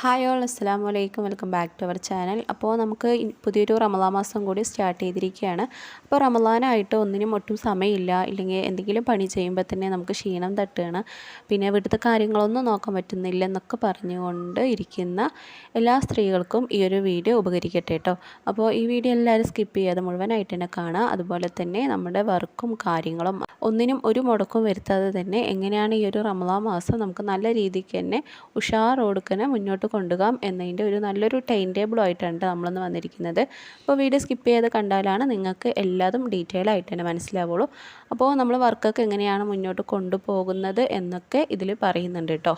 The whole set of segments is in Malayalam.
ഹായ് ഓൾ അസ്സലാമു അലൈക്കും welcome back to our channel. അപ്പോൾ നമുക്ക് പുതിയൊരു റമദാൻ മാസം കൂടി സ്റ്റാർട്ട് ചെയ്തിരിക്കുകയാണ്. അപ്പോൾ റമദാനായിട്ട് ഒന്നിനും ഒട്ടും സമയമില്ല, ഇല്ലെങ്കിൽ എന്തെങ്കിലും പണി ചെയ്യുമ്പോൾ തന്നെ നമുക്ക് ക്ഷീണം തട്ടുകയാണ്, പിന്നെ വീട്ടിലത്തെ കാര്യങ്ങളൊന്നും നോക്കാൻ പറ്റുന്നില്ല എന്നൊക്കെ പറഞ്ഞുകൊണ്ട് ഇരിക്കുന്ന എല്ലാ സ്ത്രീകൾക്കും ഈ ഒരു വീഡിയോ ഉപകരിക്കട്ടെ കേട്ടോ. അപ്പോൾ ഈ വീഡിയോ എല്ലാവരും സ്കിപ്പ് ചെയ്യാതെ മുഴുവനായിട്ട് തന്നെ കാണുക. അതുപോലെ തന്നെ നമ്മുടെ വർക്കും കാര്യങ്ങളും ഒന്നിനും ഒരു മുടക്കം വരുത്താതെ തന്നെ എങ്ങനെയാണ് ഈ ഒരു റമദാൻ മാസം നമുക്ക് നല്ല രീതിക്ക് തന്നെ ഉഷാറോടുക്കനെ മുന്നോട്ട് കൊണ്ടുപോകാം എന്നതിൻ്റെ ഒരു നല്ലൊരു ടൈം ടേബിളുമായിട്ടാണ് നമ്മളിന്ന് വന്നിരിക്കുന്നത്. അപ്പോൾ വീഡിയോ സ്കിപ്പ് ചെയ്ത് കണ്ടാലാണ് നിങ്ങൾക്ക് എല്ലാതും ഡീറ്റെയിൽ ആയിട്ട് തന്നെ മനസ്സിലാവുള്ളൂ. അപ്പോൾ നമ്മൾ വർക്കൊക്കെ എങ്ങനെയാണ് മുന്നോട്ട് കൊണ്ടുപോകുന്നത് എന്നൊക്കെ ഇതിൽ പറയുന്നുണ്ട് കേട്ടോ.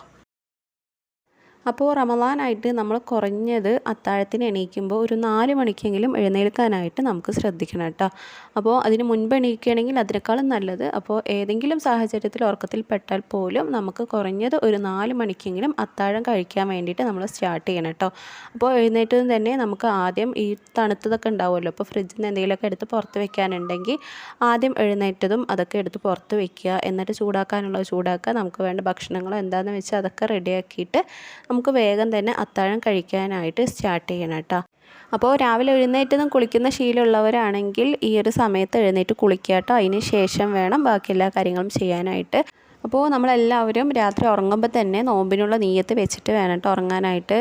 അപ്പോൾ റമദാനായിട്ട് നമ്മൾ കുറഞ്ഞത് അത്താഴത്തിന് എണീക്കുമ്പോൾ ഒരു 4 മണിക്കെങ്കിലും എഴുന്നേൽക്കാനായിട്ട് നമുക്ക് ശ്രദ്ധിക്കണം കേട്ടോ. അപ്പോൾ അതിന് മുൻപ് എണീക്കുകയാണെങ്കിൽ അതിനേക്കാളും നല്ലത്. അപ്പോൾ ഏതെങ്കിലും സാഹചര്യത്തിൽ ഉറക്കത്തിൽ പെട്ടാൽ പോലും നമുക്ക് കുറഞ്ഞത് ഒരു 4 മണിക്കെങ്കിലും അത്താഴം കഴിക്കാൻ വേണ്ടിയിട്ട് നമ്മൾ സ്റ്റാർട്ട് ചെയ്യണം കേട്ടോ. അപ്പോൾ എഴുന്നേറ്റതും തന്നെ നമുക്ക് ആദ്യം ഈ തണുത്തതൊക്കെ ഉണ്ടാവുമല്ലോ, അപ്പോൾ ഫ്രിഡ്ജിൽ നിന്ന് എന്തെങ്കിലുമൊക്കെ എടുത്ത് പുറത്ത് വെക്കാനുണ്ടെങ്കിൽ ആദ്യം എഴുന്നേറ്റതും അതൊക്കെ എടുത്ത് പുറത്ത് വെക്കുക. എന്നിട്ട് ചൂടാക്കാനുള്ളത് ചൂടാക്കുക. നമുക്ക് വേണ്ട ഭക്ഷണങ്ങൾ എന്താണെന്ന് വെച്ചാൽ അതൊക്കെ റെഡിയാക്കിയിട്ട് നമുക്ക് വേഗം തന്നെ അത്താഴം കഴിക്കാനായിട്ട് സ്റ്റാർട്ട് ചെയ്യണം കേട്ടോ. അപ്പോൾ രാവിലെ എഴുന്നേറ്റതും കുളിക്കുന്ന ശീലമുള്ളവരാണെങ്കിൽ ഈ ഒരു സമയത്ത് എഴുന്നേറ്റ് കുളിക്കുക കേട്ടോ. അതിന് ശേഷം വേണം ബാക്കി എല്ലാ കാര്യങ്ങളും ചെയ്യാനായിട്ട്. അപ്പോൾ നമ്മളെല്ലാവരും രാത്രി ഉറങ്ങുമ്പോൾ തന്നെ നോമ്പിനുള്ള നീയത്ത് വെച്ചിട്ട് വേണം കേട്ടോ ഉറങ്ങാനായിട്ട്.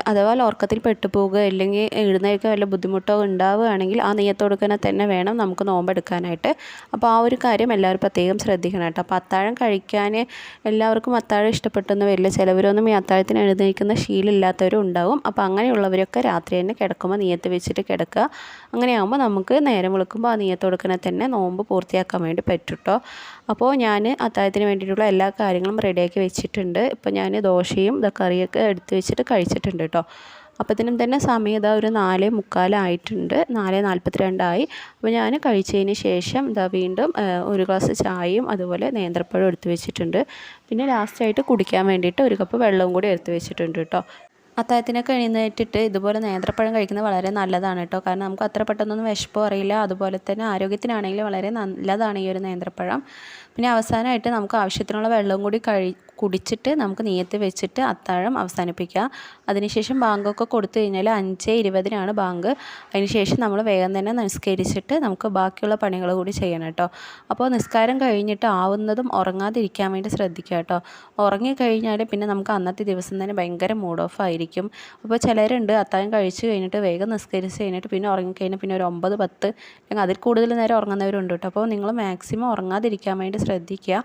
അഥവാ ഉറക്കത്തിൽ പെട്ടുപോവുക അല്ലെങ്കിൽ എഴുന്നേൽക്കാൻ വല്ല ബുദ്ധിമുട്ടോ ഉണ്ടാവുകയാണെങ്കിൽ ആ നെയ്യത്തോടുക്കനെ തന്നെ വേണം നമുക്ക് നോമ്പെടുക്കാനായിട്ട്. അപ്പോൾ ആ ഒരു കാര്യം എല്ലാവരും പ്രത്യേകം ശ്രദ്ധിക്കണം കേട്ടോ. അപ്പോൾ അത്താഴം കഴിക്കാൻ എല്ലാവർക്കും അത്താഴം ഇഷ്ടപ്പെട്ടൊന്നും വരില്ല. ചിലവരൊന്നും ഈ അത്താഴത്തിന് എഴുന്നേൽക്കുന്ന ശീലമില്ലാത്തവരും ഉണ്ടാവും. അപ്പോൾ അങ്ങനെയുള്ളവരൊക്കെ രാത്രി തന്നെ കിടക്കുമ്പോൾ നെയ്യത്ത് വെച്ചിട്ട് കിടക്കുക. അങ്ങനെയാകുമ്പോൾ നമുക്ക് നേരം വെളുക്കുമ്പോൾ ആ നെയ്യത്തോടുക്കനെ തന്നെ നോമ്പ് പൂർത്തിയാക്കാൻ വേണ്ടി പറ്റും കേട്ടോ. അപ്പോൾ ഞാൻ അത്താഴത്തിന് വേണ്ടിയിട്ടുള്ള എല്ലാ കാര്യങ്ങളും റെഡിയാക്കി വെച്ചിട്ടുണ്ട്. ഇപ്പോൾ ഞാൻ ദോശയും കറിയൊക്കെ എടുത്ത് വെച്ചിട്ട് കഴിച്ചിട്ടുണ്ട് കേട്ടോ. അപ്പോഴത്തേനും തന്നെ സമയം ഇതാ ഒരു 4:45 ആയിട്ടുണ്ട്, 4:42 അപ്പോൾ ഞാൻ കഴിച്ചതിന് ശേഷം വീണ്ടും ഒരു ഗ്ലാസ് ചായയും അതുപോലെ നേന്ത്രപ്പഴം എടുത്ത് വെച്ചിട്ടുണ്ട്. പിന്നെ ലാസ്റ്റായിട്ട് കുടിക്കാൻ വേണ്ടിയിട്ട് ഒരു കപ്പ് വെള്ളവും കൂടി എടുത്ത് വെച്ചിട്ടുണ്ട് കേട്ടോ. അത്താഴത്തിനൊക്കെ എഴുന്നേറ്റിട്ട് ഇതുപോലെ നേന്ത്രപ്പഴം കഴിക്കുന്നത് വളരെ നല്ലതാണ് കേട്ടോ. കാരണം നമുക്ക് അത്ര പെട്ടെന്നൊന്നും വിശപ്പോ അറിയില്ല, അതുപോലെ തന്നെ ആരോഗ്യത്തിനാണെങ്കിലും വളരെ നല്ലതാണ് ഈ ഒരു നേന്ത്രപ്പഴം. പിന്നെ അവസാനമായിട്ട് നമുക്ക് ആവശ്യത്തിനുള്ള വെള്ളവും കൂടി കുടിച്ചിട്ട് നമുക്ക് നിയത്ത് വെച്ചിട്ട് അത്താഴം അവസാനിപ്പിക്കുക. അതിനുശേഷം ബാങ്കൊക്കെ കൊടുത്തു കഴിഞ്ഞാൽ 5:20 ബാങ്ക്. അതിനുശേഷം നമ്മൾ വേഗം തന്നെ നിസ്കരിച്ചിട്ട് നമുക്ക് ബാക്കിയുള്ള പണികൾ കൂടി ചെയ്യണം കേട്ടോ. അപ്പോൾ നിസ്കാരം കഴിഞ്ഞിട്ട് ആവുന്നതും ഉറങ്ങാതിരിക്കാൻ വേണ്ടി ശ്രദ്ധിക്കുക കേട്ടോ. ഉറങ്ങിക്കഴിഞ്ഞാൽ പിന്നെ നമുക്ക് അന്നത്തെ ദിവസം തന്നെ ഭയങ്കര മൂഡ് ഓഫ് ആയിരിക്കും. അപ്പോൾ ചിലരുണ്ട് അത്താഴം കഴിച്ച് കഴിഞ്ഞിട്ട് വേഗം നിസ്കരിച്ച് കഴിഞ്ഞിട്ട് പിന്നെ ഉറങ്ങിക്കഴിഞ്ഞാൽ പിന്നെ ഒരു 9-10 അല്ലെങ്കിൽ അതിൽ കൂടുതൽ നേരം ഉറങ്ങുന്നവരുണ്ട് കേട്ടോ. അപ്പോൾ നിങ്ങൾ മാക്സിമം ഉറങ്ങാതിരിക്കാൻ വേണ്ടി ശ്രദ്ധിക്കുക.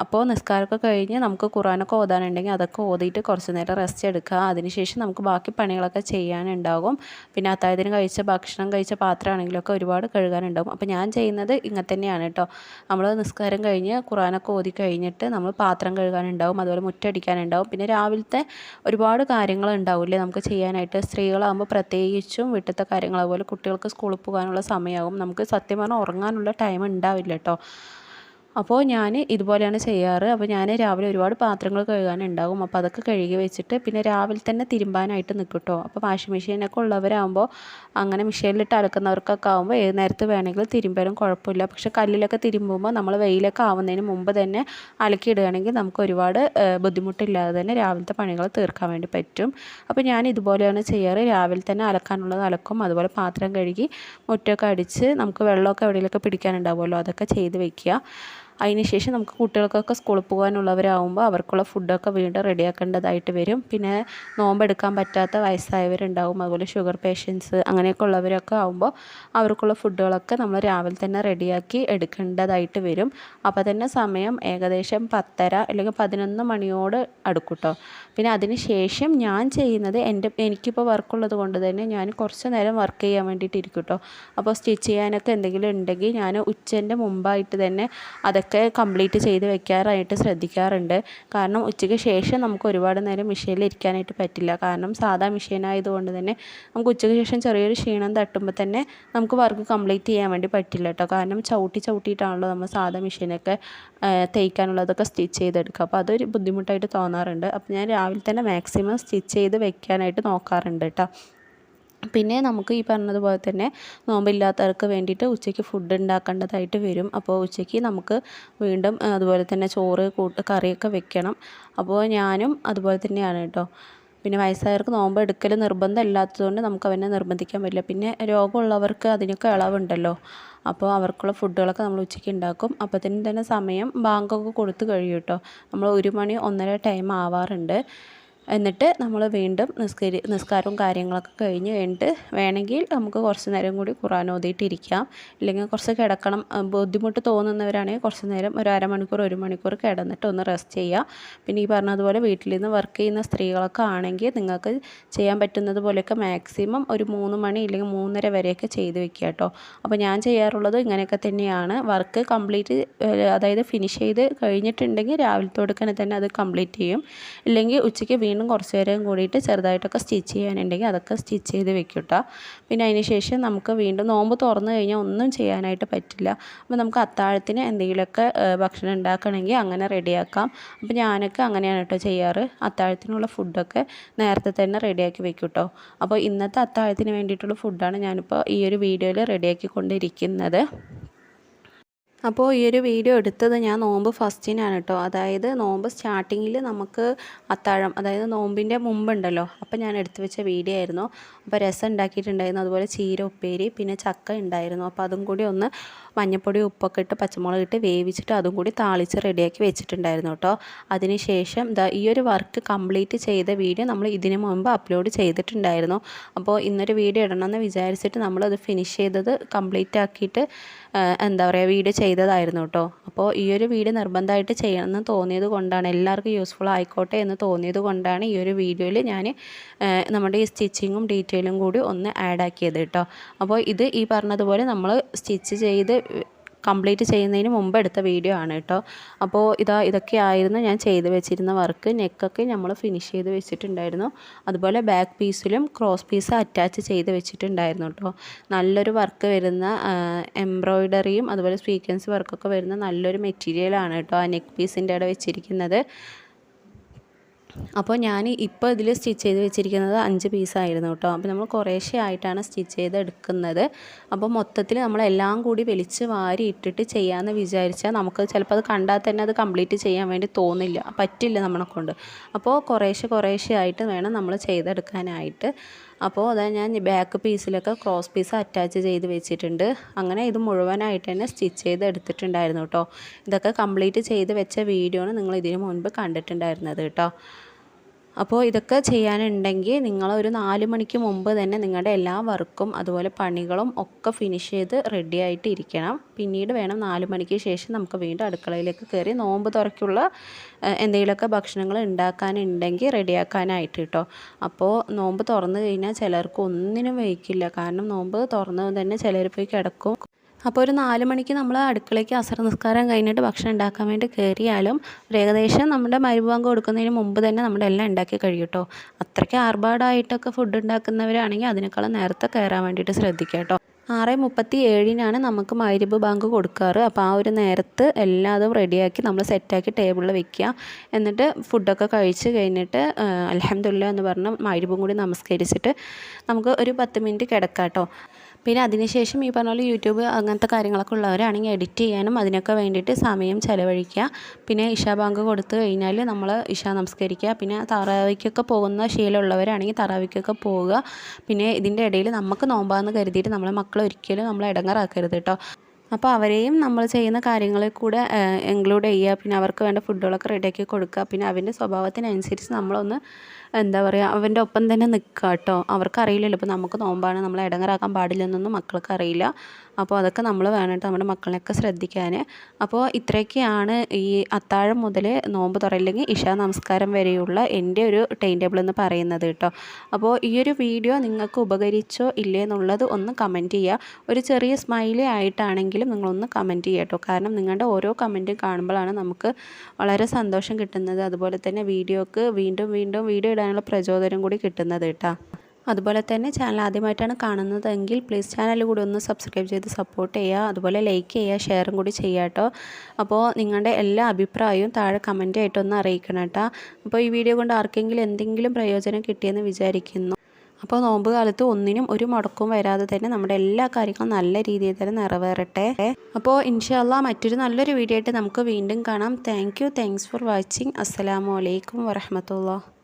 അപ്പോൾ നിസ്കാരമൊക്കെ കഴിഞ്ഞ് നമുക്ക് ഖുർആനൊക്കെ ഓതാനുണ്ടെങ്കിൽ അതൊക്കെ ഓതിയിട്ട് കുറച്ച് നേരം റെസ്റ്റ് എടുക്കുക. അതിനുശേഷം നമുക്ക് ബാക്കി പണികളൊക്കെ ചെയ്യാനുണ്ടാകും. പിന്നെ അത്താഴത്തിന് ഭക്ഷണം കഴിച്ച പാത്രമാണെങ്കിലൊക്കെ ഒരുപാട് കഴുകാനുണ്ടാകും. അപ്പോൾ ഞാൻ ചെയ്യുന്നത് ഇങ്ങനെ തന്നെയാണ് കേട്ടോ. നമ്മൾ നിസ്കാരം കഴിഞ്ഞ് ഖുർആനൊക്കെ ഓതി കഴിഞ്ഞിട്ട് നമ്മൾ പാത്രം കഴുകാനുണ്ടാകും, അതുപോലെ മുറ്റടിക്കാനുണ്ടാകും. പിന്നെ രാവിലത്തെ ഒരുപാട് കാര്യങ്ങൾ ഉണ്ടാവില്ലേ നമുക്ക് ചെയ്യാനായിട്ട്. സ്ത്രീകളാകുമ്പോൾ പ്രത്യേകിച്ചും വീട്ടിലത്തെ കാര്യങ്ങൾ, അതുപോലെ കുട്ടികൾക്ക് സ്കൂളിൽ പോകാനുള്ള സമയമാകും. നമുക്ക് സത്യം പറഞ്ഞാൽ ഉറങ്ങാനുള്ള ടൈം ഉണ്ടാവില്ല കേട്ടോ. അപ്പോൾ ഞാൻ ഇതുപോലെയാണ് ചെയ്യാറ്. അപ്പോൾ ഞാൻ രാവിലെ ഒരുപാട് പാത്രങ്ങൾ കഴുകാനുണ്ടാകും. അപ്പോൾ അതൊക്കെ കഴുകി വെച്ചിട്ട് പിന്നെ രാവിലെ തന്നെ തിരുമ്പാനായിട്ട് നിൽക്കും കേട്ടോ. അപ്പോൾ വാഷിംഗ് മെഷീനൊക്കെ ഉള്ളവരാകുമ്പോൾ അങ്ങനെ മെഷീനിലിട്ട് അലക്കുന്നവർക്കൊക്കെ ആകുമ്പോൾ ഏത് നേരത്ത് വേണമെങ്കിലും തിരുമ്പാലും കുഴപ്പമില്ല. പക്ഷേ കല്ലിലൊക്കെ തിരുമ്പുമ്പോൾ നമ്മൾ വെയിലൊക്കെ ആവുന്നതിന് മുമ്പ് തന്നെ അലക്കിയിടുകയാണെങ്കിൽ നമുക്ക് ഒരുപാട് ബുദ്ധിമുട്ടില്ലാതെ തന്നെ രാവിലത്തെ പണികൾ തീർക്കാൻ വേണ്ടി പറ്റും. അപ്പോൾ ഞാൻ ഇതുപോലെയാണ് ചെയ്യാറ്. രാവിലെ തന്നെ അലക്കാനുള്ളത് അലക്കും, അതുപോലെ പാത്രം കഴുകി മുറ്റമൊക്കെ അടിച്ച് നമുക്ക് വെള്ളമൊക്കെ എവിടെയെങ്കിലുമൊക്കെ പിടിക്കാനുണ്ടാവുമല്ലോ അതൊക്കെ ചെയ്ത് വെക്കുക. അതിനുശേഷം നമുക്ക് കുട്ടികൾക്കൊക്കെ സ്കൂളിൽ പോകാനുള്ളവരാകുമ്പോൾ അവർക്കുള്ള ഫുഡൊക്കെ വീണ്ടും റെഡിയാക്കേണ്ടതായിട്ട് വരും. പിന്നെ നോമ്പെടുക്കാൻ പറ്റാത്ത വയസ്സായവരുണ്ടാകും, അതുപോലെ ഷുഗർ പേഷ്യൻസ് അങ്ങനെയൊക്കെ ഉള്ളവരൊക്കെ ആകുമ്പോൾ അവർക്കുള്ള ഫുഡുകളൊക്കെ നമ്മൾ രാവിലെ തന്നെ റെഡിയാക്കി എടുക്കേണ്ടതായിട്ട് വരും. അപ്പോൾ തന്നെ സമയം ഏകദേശം 10:30 അല്ലെങ്കിൽ 11 മണിയോട് അടുക്കും കേട്ടോ. പിന്നെ അതിന് ശേഷം ഞാൻ ചെയ്യുന്നത് എനിക്കിപ്പോൾ വർക്കുള്ളത് കൊണ്ട് തന്നെ ഞാൻ കുറച്ച് നേരം വർക്ക് ചെയ്യാൻ വേണ്ടിയിട്ട് ഇരിക്കും കേട്ടോ. അപ്പോൾ സ്റ്റിച്ച് ചെയ്യാനൊക്കെ എന്തെങ്കിലും ഉണ്ടെങ്കിൽ ഞാൻ ഉച്ചൻ്റെ മുമ്പായിട്ട് തന്നെ അതൊക്കെ കംപ്ലീറ്റ് ചെയ്ത് വെക്കാറായിട്ട് ശ്രദ്ധിക്കാറുണ്ട്. കാരണം ഉച്ചയ്ക്ക് ശേഷം നമുക്ക് ഒരുപാട് നേരം മെഷീനിൽ ഇരിക്കാനായിട്ട് പറ്റില്ല. കാരണം സാധാ മെഷീൻ ആയതുകൊണ്ട് തന്നെ നമുക്ക് ഉച്ചയ്ക്ക് ശേഷം ചെറിയൊരു ക്ഷീണം തട്ടുമ്പോൾ തന്നെ നമുക്ക് വർക്ക് കംപ്ലീറ്റ് ചെയ്യാൻ വേണ്ടി പറ്റില്ല കേട്ടോ. കാരണം ചവിട്ടിയിട്ടാണല്ലോ നമ്മൾ സാധാ മെഷീനൊക്കെ തയ്ക്കാനുള്ളതൊക്കെ സ്റ്റിച്ച് ചെയ്തെടുക്കുക. അപ്പോൾ അതൊരു ബുദ്ധിമുട്ടായിട്ട് തോന്നാറുണ്ട്. അപ്പോൾ ഞാൻ രാവിലെ തന്നെ മാക്സിമം സ്റ്റിച്ച് ചെയ്ത് വെക്കാനായിട്ട് നോക്കാറുണ്ട് കേട്ടോ. പിന്നെ നമുക്ക് ഈ പറഞ്ഞതുപോലെ തന്നെ നോമ്പില്ലാത്തവർക്ക് വേണ്ടിയിട്ട് ഉച്ചയ്ക്ക് ഫുഡ് ഉണ്ടാക്കേണ്ടതായിട്ട് വരും. അപ്പോൾ ഉച്ചയ്ക്ക് നമുക്ക് വീണ്ടും അതുപോലെ തന്നെ ചോറ് കറിയൊക്കെ വെക്കണം. അപ്പോൾ ഞാനും അതുപോലെ തന്നെയാണ് കേട്ടോ. പിന്നെ വയസ്സായവർക്ക് നോമ്പ് എടുക്കൽ നിർബന്ധമില്ലാത്തതുകൊണ്ട് നമുക്ക് അവരെ നിർബന്ധിക്കാൻ പറ്റില്ല. പിന്നെ രോഗമുള്ളവർക്ക് അതിനൊക്കെ ഇളവുണ്ടല്ലോ. അപ്പോൾ അവർക്കുള്ള ഫുഡുകളൊക്കെ നമ്മൾ ഉച്ചയ്ക്ക് ഉണ്ടാക്കും. അപ്പോഴത്തേനും തന്നെ സമയം ബാങ്കൊക്കെ കൊടുത്ത് കഴിയും കേട്ടോ. നമ്മൾ 1 മണി 1:30 ടൈം ആവാറുണ്ട്. എന്നിട്ട് നമ്മൾ വീണ്ടും നിസ്കാരവും കാര്യങ്ങളൊക്കെ കഴിഞ്ഞിട്ട് വേണമെങ്കിൽ നമുക്ക് കുറച്ച് നേരം കൂടി ഖുർആൻ ഓതിയിട്ടിരിക്കാം. ഇല്ലെങ്കിൽ കുറച്ച് കിടക്കണം ബുദ്ധിമുട്ട് തോന്നുന്നവരാണെങ്കിൽ കുറച്ച് നേരം ഒരു അരമണിക്കൂർ 1 മണിക്കൂർ കിടന്നിട്ട് ഒന്ന് റെസ്റ്റ് ചെയ്യുക. പിന്നെ ഈ പറഞ്ഞതുപോലെ വീട്ടിൽ നിന്ന് വർക്ക് ചെയ്യുന്ന സ്ത്രീകളൊക്കെ ആണെങ്കിൽ നിങ്ങൾക്ക് ചെയ്യാൻ പറ്റുന്നത് പോലെയൊക്കെ മാക്സിമം ഒരു 3 മണി ഇല്ലെങ്കിൽ 3:30 വരെയൊക്കെ ചെയ്ത് വെക്കുക കേട്ടോ. അപ്പോൾ ഞാൻ ചെയ്യാറുള്ളത് ഇങ്ങനെയൊക്കെ തന്നെയാണ്. വർക്ക് കംപ്ലീറ്റ് അതായത് ഫിനിഷ് ചെയ്ത് കഴിഞ്ഞിട്ടുണ്ടെങ്കിൽ രാവിലത്തോടുക്കനെ തന്നെ അത് കംപ്ലീറ്റ് ചെയ്യും. ഇല്ലെങ്കിൽ ഉച്ചയ്ക്ക് വീണ്ടും കുറച്ച് നേരം കൂടിയിട്ട് ചെറുതായിട്ടൊക്കെ സ്റ്റിച്ച് ചെയ്യാനുണ്ടെങ്കിൽ അതൊക്കെ സ്റ്റിച്ച് ചെയ്ത് വെക്കും കേട്ടോ. പിന്നെ അതിന് ശേഷം നമുക്ക് വീണ്ടും നോമ്പ് തുറന്നു കഴിഞ്ഞാൽ ഒന്നും ചെയ്യാനായിട്ട് പറ്റില്ല. അപ്പോൾ നമുക്ക് അത്താഴത്തിന് എന്തെങ്കിലുമൊക്കെ ഭക്ഷണം ഉണ്ടാക്കണമെങ്കിൽ അങ്ങനെ റെഡിയാക്കാം. അപ്പോൾ ഞാനൊക്കെ അങ്ങനെയാണ് കേട്ടോ ചെയ്യാറ്. അത്താഴത്തിനുള്ള ഫുഡൊക്കെ നേരത്തെ തന്നെ റെഡിയാക്കി വെക്കും കേട്ടോ. അപ്പോൾ ഇന്നത്തെ അത്താഴത്തിന് വേണ്ടിയിട്ടുള്ള ഫുഡാണ് ഞാനിപ്പോൾ ഈ ഒരു വീഡിയോയിൽ റെഡിയാക്കിക്കൊണ്ടിരിക്കുന്നത്. അപ്പോൾ ഈ ഒരു വീഡിയോ എടുത്തത് ഞാൻ നോമ്പ് ഫസ്റ്റിനാണ് കേട്ടോ. അതായത് നോമ്പ് സ്റ്റാർട്ടിങ്ങിൽ നമുക്ക് അത്താഴം അതായത് നോമ്പിൻ്റെ മുമ്പുണ്ടല്ലോ, അപ്പോൾ ഞാൻ എടുത്തു വെച്ച വീഡിയോ ആയിരുന്നു. അപ്പോൾ രസം ഉണ്ടാക്കിയിട്ടുണ്ടായിരുന്നു, അതുപോലെ ചീര ഉപ്പേരി, പിന്നെ ചക്ക ഉണ്ടായിരുന്നു. അപ്പോൾ അതും കൂടി ഒന്ന് മഞ്ഞൾപ്പൊടി ഉപ്പൊക്കെ ഇട്ട് പച്ചമുളക് ഇട്ട് വേവിച്ചിട്ട് അതും കൂടി താളിച്ച് റെഡിയാക്കി വെച്ചിട്ടുണ്ടായിരുന്നു കേട്ടോ. അതിനുശേഷം ഈ ഒരു വർക്ക് കംപ്ലീറ്റ് ചെയ്ത വീഡിയോ നമ്മൾ ഇതിന് മുമ്പ് അപ്ലോഡ് ചെയ്തിട്ടുണ്ടായിരുന്നു. അപ്പോൾ ഇന്നൊരു വീഡിയോ ഇടണമെന്ന് വിചാരിച്ചിട്ട് നമ്മളത് ഫിനിഷ് ചെയ്തത് കംപ്ലീറ്റ് ആക്കിയിട്ട് എന്താ പറയുക വീഡിയോ ചെയ്തതായിരുന്നു കേട്ടോ. അപ്പോൾ ഈ ഒരു വീഡിയോ നിർബന്ധമായിട്ട് ചെയ്യണമെന്ന് തോന്നിയത് കൊണ്ടാണ്, എല്ലാവർക്കും യൂസ്ഫുൾ ആയിക്കോട്ടെ എന്ന് തോന്നിയത് കൊണ്ടാണ് ഈ ഒരു വീഡിയോയിൽ ഞാൻ നമ്മുടെ ഈ സ്റ്റിച്ചിങ്ങും ഡീറ്റെയിലും കൂടി ഒന്ന് ആഡ് ആക്കിയത് കേട്ടോ. അപ്പോൾ ഇത് ഈ പറഞ്ഞതുപോലെ നമ്മൾ സ്റ്റിച്ച് ചെയ്ത് കംപ്ലീറ്റ് ചെയ്യുന്നതിന് മുമ്പ് എടുത്ത വീഡിയോ ആണ് കേട്ടോ. അപ്പോൾ ഇതൊക്കെ ആയിരുന്നു ഞാൻ ചെയ്ത് വെച്ചിരുന്ന വർക്ക്. നെക്കൊക്കെ നമ്മൾ ഫിനിഷ് ചെയ്ത് വെച്ചിട്ടുണ്ടായിരുന്നു. അതുപോലെ ബാക്ക് പീസിലും ക്രോസ് പീസ് അറ്റാച്ച് ചെയ്ത് വെച്ചിട്ടുണ്ടായിരുന്നു കേട്ടോ. നല്ലൊരു വർക്ക് വരുന്ന എംബ്രോയ്ഡറിയും അതുപോലെ സ്വീക്വൻസ് വർക്കൊക്കെ വരുന്ന നല്ലൊരു മെറ്റീരിയലാണ് കേട്ടോ ആ നെക്ക് പീസിൻ്റെ അവിടെ വെച്ചിരിക്കുന്നത്. അപ്പോൾ ഞാൻ ഇപ്പോൾ ഇതിൽ സ്റ്റിച്ച് ചെയ്ത് വെച്ചിരിക്കുന്നത് 5 പീസായിരുന്നു കേട്ടോ. അപ്പോൾ നമ്മൾ കുറേശ്ശെ ആയിട്ടാണ് സ്റ്റിച്ച് ചെയ്ത് എടുക്കുന്നത്. അപ്പോൾ മൊത്തത്തിൽ നമ്മളെല്ലാം കൂടി വലിച്ച് വാരി ഇട്ടിട്ട് ചെയ്യാമെന്ന് വിചാരിച്ചാൽ നമുക്ക് ചിലപ്പോൾ അത് കണ്ടാൽ തന്നെ അത് കംപ്ലീറ്റ് ചെയ്യാൻ വേണ്ടി പറ്റില്ല നമ്മളെ കൊണ്ട്. അപ്പോൾ കുറേശ്ശെ ആയിട്ട് വേണം നമ്മൾ ചെയ്തെടുക്കാനായിട്ട്. അപ്പോൾ ഞാൻ ബാക്ക് പീസിലൊക്കെ ക്രോസ് പീസ് അറ്റാച്ച് ചെയ്ത് വെച്ചിട്ടുണ്ട്. അങ്ങനെ ഇത് മുഴുവനായിട്ട് തന്നെ സ്റ്റിച്ച് ചെയ്ത് എടുത്തിട്ടുണ്ടായിരുന്നു കേട്ടോ. ഇതൊക്കെ കംപ്ലീറ്റ് ചെയ്ത് വെച്ച വീഡിയോ ആണ് നിങ്ങൾ ഇതിന് മുൻപ് കണ്ടിട്ടുണ്ടായിരുന്നത് കേട്ടോ. അപ്പോൾ ഇതൊക്കെ ചെയ്യാനുണ്ടെങ്കിൽ നിങ്ങൾ ഒരു 4 മണിക്ക് മുമ്പ് തന്നെ നിങ്ങളുടെ എല്ലാ വർക്കും അതുപോലെ പണികളും ഒക്കെ ഫിനിഷ് ചെയ്ത് റെഡി ആയിട്ട് ഇരിക്കണം. പിന്നീട് വേണം 4 മണിക്ക് ശേഷം നമുക്ക് വീണ്ടും അടുക്കളയിലേക്ക് കയറി നോമ്പ് തുറക്കുള്ള എന്തെങ്കിലുമൊക്കെ ഭക്ഷണങ്ങൾ ഉണ്ടാക്കാനുണ്ടെങ്കിൽ റെഡിയാക്കാനായിട്ട് കേട്ടോ. അപ്പോൾ നോമ്പ് തുറന്നു കഴിഞ്ഞാൽ ചിലർക്ക് ഒന്നിനും വയ്ക്കില്ല. കാരണം നോമ്പ് തുറന്നു തന്നെ ചിലർ പോയി കിടക്കും. അപ്പോൾ ഒരു 4 മണിക്ക് നമ്മൾ അടുക്കളയ്ക്ക് അസർ നിസ്കാരം കഴിഞ്ഞിട്ട് ഭക്ഷണം ഉണ്ടാക്കാൻ വേണ്ടി കയറിയാലും ഏകദേശം നമ്മുടെ മഗ്‌രിബ് ബാങ്ക് കൊടുക്കുന്നതിന് മുമ്പ് തന്നെ നമ്മുടെ എല്ലാം ഉണ്ടാക്കി കഴിയും കേട്ടോ. അത്രയ്ക്ക് ആർഭാടമായിട്ടൊക്കെ ഫുഡ് ഉണ്ടാക്കുന്നവരാണെങ്കിൽ അതിനേക്കാളും നേരത്തെ കയറാൻ വേണ്ടിയിട്ട് ശ്രദ്ധിക്കുക കേട്ടോ. 6:37 നമുക്ക് മഗ്‌രിബ് ബാങ്ക് കൊടുക്കാറ്. അപ്പോൾ ആ ഒരു നേരത്ത് എല്ലാതും റെഡിയാക്കി നമ്മൾ സെറ്റാക്കി ടേബിളിൽ വെക്കുക. എന്നിട്ട് ഫുഡൊക്കെ കഴിച്ച് കഴിഞ്ഞിട്ട് അൽഹംദുലില്ലാ എന്ന് പറഞ്ഞ് മഗ്‌രിബും കൂടി നമസ്കരിച്ചിട്ട് നമുക്ക് ഒരു 10 മിനിറ്റ് കിടക്കാം കേട്ടോ. പിന്നെ അതിനുശേഷം ഈ പറഞ്ഞ പോലെ യൂട്യൂബ് അങ്ങനത്തെ കാര്യങ്ങളൊക്കെ ഉള്ളവരാണെങ്കിൽ എഡിറ്റ് ചെയ്യാനും അതിനൊക്കെ വേണ്ടിയിട്ട് സമയം ചിലവഴിക്കുക. പിന്നെ ഇശാ ബാങ്ക് കൊടുത്തു കഴിഞ്ഞാൽ നമ്മൾ ഇശാ നമസ്കരിക്കുക. പിന്നെ തറാവിക്കൊക്കെ പോകുന്ന ശീലമുള്ളവരാണെങ്കിൽ തറാവിക്കൊക്കെ പോവുക. പിന്നെ ഇതിൻ്റെ ഇടയിൽ നമുക്ക് നോമ്പാന്ന് കരുതിയിട്ട് നമ്മളെ മക്കളെ ഒരിക്കലും നമ്മൾ ഇടങ്ങേറാക്കരുത് കേട്ടോ. അപ്പോൾ അവരെയും നമ്മൾ ചെയ്യുന്ന കാര്യങ്ങളിൽ കൂടെ ഇൻക്ലൂഡ് ചെയ്യുക. പിന്നെ അവർക്ക് വേണ്ട ഫുഡുകളൊക്കെ റെഡിയാക്കി കൊടുക്കുക. പിന്നെ അവൻ്റെ സ്വഭാവത്തിനനുസരിച്ച് നമ്മളൊന്ന് എന്താ പറയുക അവൻ്റെ ഒപ്പം തന്നെ നിൽക്കുക കേട്ടോ. അവർക്കറിയില്ലല്ലോ ഇപ്പോൾ നമുക്ക് നോമ്പാണ് നമ്മളെ ഇടങ്ങേറാക്കാൻ പാടില്ലെന്നൊന്നും മക്കൾക്ക് അറിയില്ല. അപ്പോൾ അതൊക്കെ നമ്മൾ വേണം കേട്ടോ നമ്മുടെ മക്കളെയൊക്കെ ശ്രദ്ധിക്കാൻ. അപ്പോൾ ഇത്രയൊക്കെയാണ് ഈ അത്താഴം മുതൽ നോമ്പ് തുറ അല്ലെങ്കിൽ ഇശാ നമസ്കാരം വരെയുള്ള എൻ്റെ ഒരു ടൈം ടേബിൾ എന്ന് പറയുന്നത് കേട്ടോ. അപ്പോൾ ഈ ഒരു വീഡിയോ നിങ്ങൾക്ക് ഉപകരിച്ചോ ഇല്ലേ എന്നുള്ളത് ഒന്ന് കമൻറ്റ് ചെയ്യുക. ഒരു ചെറിയ സ്മൈലി ആയിട്ടാണെങ്കിലും നിങ്ങളൊന്ന് കമൻറ്റ് ചെയ്യുക കേട്ടോ. കാരണം നിങ്ങളുടെ ഓരോ കമൻറ്റും കാണുമ്പോഴാണ് നമുക്ക് വളരെ സന്തോഷം കിട്ടുന്നത്. അതുപോലെ തന്നെ വീഡിയോക്ക് വീണ്ടും വീഡിയോ ഇടാനുള്ള പ്രചോദനം കൂടി കിട്ടുന്നത് കേട്ടോ. അതുപോലെ തന്നെ ചാനൽ ആദ്യമായിട്ടാണ് കാണുന്നതെങ്കിൽ പ്ലീസ് ചാനൽ കൂടി ഒന്ന് സബ്സ്ക്രൈബ് ചെയ്ത് സപ്പോർട്ട് ചെയ്യുക. അതുപോലെ ലൈക്ക് ചെയ്യുക, ഷെയറും കൂടി ചെയ്യുക കേട്ടോ. അപ്പോൾ നിങ്ങളുടെ എല്ലാ അഭിപ്രായവും താഴെ കമൻറ്റായിട്ടൊന്ന് അറിയിക്കണം കേട്ടോ. അപ്പോൾ ഈ വീഡിയോ കൊണ്ട് ആർക്കെങ്കിലും എന്തെങ്കിലും പ്രയോജനം കിട്ടിയെന്ന് വിചാരിക്കുന്നു. അപ്പോൾ നോമ്പ് കാലത്ത് ഒന്നിനും ഒരു മുടക്കവും വരാതെ തന്നെ നമ്മുടെ എല്ലാ കാര്യങ്ങളും നല്ല രീതിയിൽ തന്നെ നിറവേറട്ടെ. അപ്പോൾ ഇൻഷാ അല്ലാഹ് മറ്റൊരു നല്ലൊരു വീഡിയോ ആയിട്ട് നമുക്ക് വീണ്ടും കാണാം. Thanks for watching. അസ്സലാമു അലൈക്കും വറഹ്മത്തുള്ളാഹി.